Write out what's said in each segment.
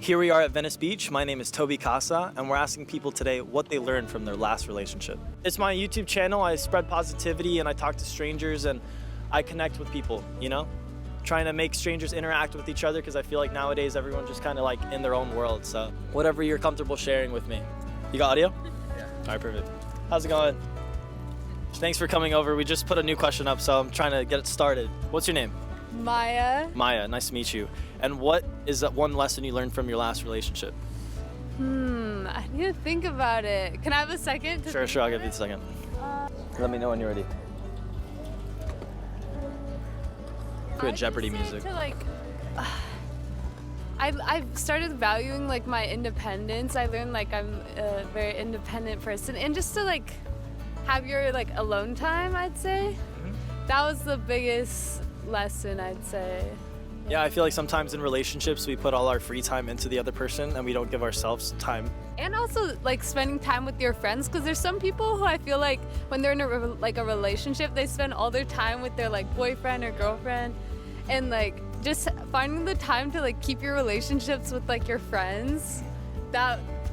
Here we are at Venice Beach. My name is Toby Casa, and we're asking people today what they learned from their last relationship. It's my YouTube channel. I spread positivity and I talk to strangers and I connect with people, you know? Trying to make strangers interact with each other because I feel like nowadays everyone's just kind of like in their own world. So whatever you're comfortable sharing with me. You got audio? Yeah. All right, perfect. How's it going? Thanks for coming over. We just put a new question up, so I'm trying to get it started. What's your name? Maya. Maya, nice to meet you. And what is that one lesson you learned from your last relationship? I need to think about it. Can I have a second? Sure, I'll give you a second. Let me know when you're ready. Good Jeopardy music. I've started valuing like my independence. I learned like I'm a very independent person, and just to like have your like alone time, I'd say. That was the biggest lesson, I'd say. Yeah, I feel like sometimes in relationships we put all our free time into the other person and we don't give ourselves time. And also like spending time with your friends, because there's some people who I feel like when they're in a relationship, they spend all their time with their like boyfriend or girlfriend, and like just finding the time to like keep your relationships with like your friends,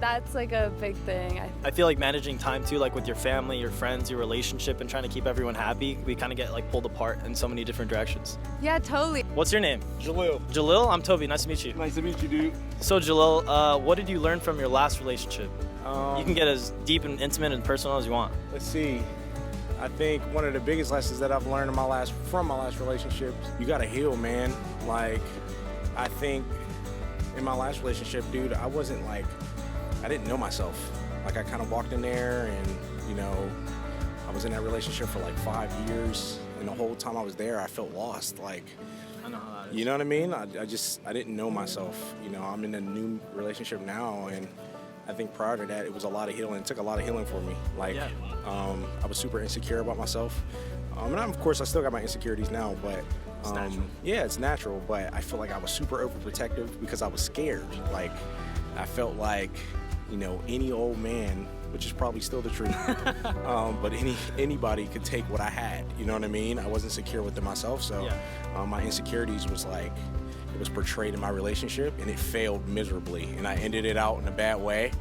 that's like a big thing. I feel like managing time too, like with your family, your friends, your relationship, and trying to keep everyone happy, we kind of get like pulled apart in so many different directions. Yeah, totally. What's your name? Jalil. Jalil? I'm Toby, nice to meet you. Nice to meet you, dude. So Jalil, what did you learn from your last relationship? You can get as deep and intimate and personal as you want. Let's see. I think one of the biggest lessons that I've learned from my last relationship, you gotta heal, man. Like, I think in my last relationship, dude, I didn't know myself. Like, I kind of walked in there and, you know, I was in that relationship for like 5 years, and the whole time I was there, I felt lost. Like, I know how that is. you know what I mean? I didn't know myself. You know, I'm in a new relationship now, and I think prior to that, it was a lot of healing. It took a lot of healing for me. Like, Yeah. I was super insecure about myself. And of course, I still got my insecurities now, but It's natural. yeah, it's natural. But I feel like I was super overprotective because I was scared. Like, I felt like, you know, any old man, which is probably still the truth, but anybody could take what I had. You know what I mean? I wasn't secure within myself, so Yeah. my insecurities was like, it was portrayed in my relationship, and it failed miserably, and I ended it out in a bad way.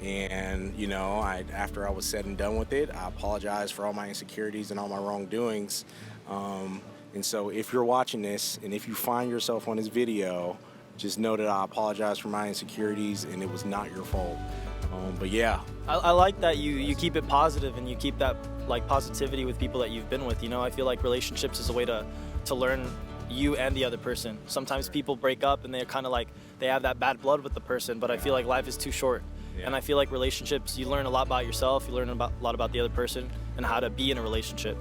And you know, after I was said and done with it, I apologized for all my insecurities and all my wrongdoings. And so if you're watching this, and if you find yourself on this video, just know that I apologize for my insecurities, and it was not your fault. But yeah. I like that you keep it positive and you keep that like positivity with people that you've been with. You know, I feel like relationships is a way to learn you and the other person. Sometimes people break up and they're kind of like, they have that bad blood with the person, but I feel like life is too short. Yeah. And I feel like relationships, you learn a lot about yourself, you learn a lot about the other person and how to be in a relationship.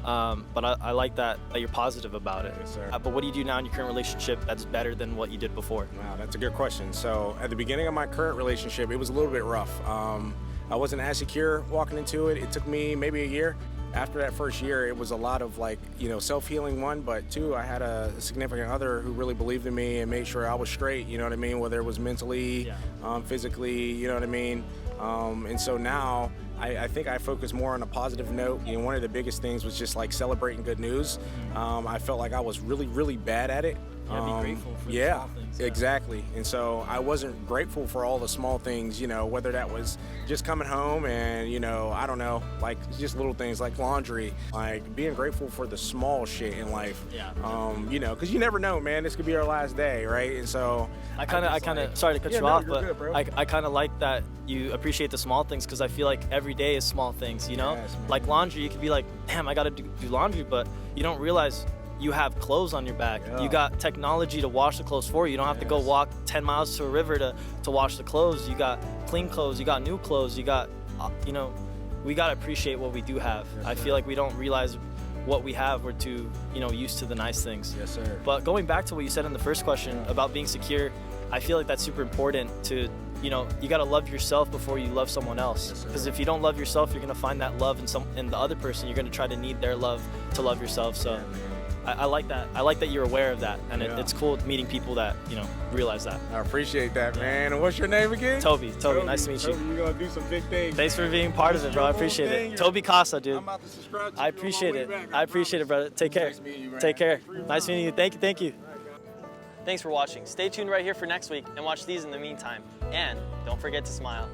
But I like that you're positive about it. Yes, sir. But what do you do now in your current relationship that's better than what you did before? Wow, that's a good question. So at the beginning of my current relationship, it was a little bit rough. I wasn't as secure walking into it. It took me maybe a year. After that first year, it was a lot of like, you know, self-healing, one, but two, I had a significant other who really believed in me and made sure I was straight, you know what I mean? Whether it was mentally, physically, you know what I mean? And so now I think I focus more on a positive note. You know, one of the biggest things was just like celebrating good news. I felt like I was really, really bad at it. Yeah, be grateful for the small things. Exactly. And so I wasn't grateful for all the small things, you know, whether that was just coming home and, you know, I don't know, like just little things like laundry, like being grateful for the small shit in life. Yeah. You know, because you never know, man, this could be our last day, right? And so I kind of, sorry to cut you off, but I kind of like that you appreciate the small things, because I feel like every day is small things, you know? Yes, man. Like laundry, you could be like, damn, I got to do laundry, but you don't realize you have clothes on your back. Yeah. You got technology to wash the clothes for you. You don't have to go walk 10 miles to a river to wash the clothes. You got clean clothes, you got new clothes, you got, you know, we got to appreciate what we do have. Yes, I feel like we don't realize what we have. We're too, you know, used to the nice things. Yes, sir. But going back to what you said in the first question about being secure, I feel like that's super important to, you know, you got to love yourself before you love someone else. Yes, sir. Because if you don't love yourself, you're going to find that love in the other person. You're going to try to need their love to love yourself. So Yeah, man. I like that. I like that you're aware of that. And Yeah. it's cool meeting people that, you know, realize that. I appreciate that, man. And what's your name again? Toby, nice to meet you. Toby, you're going to do some big things. Thanks for being part of it, bro. I appreciate it. Toby Casa, dude. I'm about to subscribe to I you on my appreciate way it. back, I appreciate it, brother. Take care. Nice meeting you, man. Take care. Nice meeting you. Thank you. Thanks for watching. Stay tuned right here for next week and watch these in the meantime. And don't forget to smile.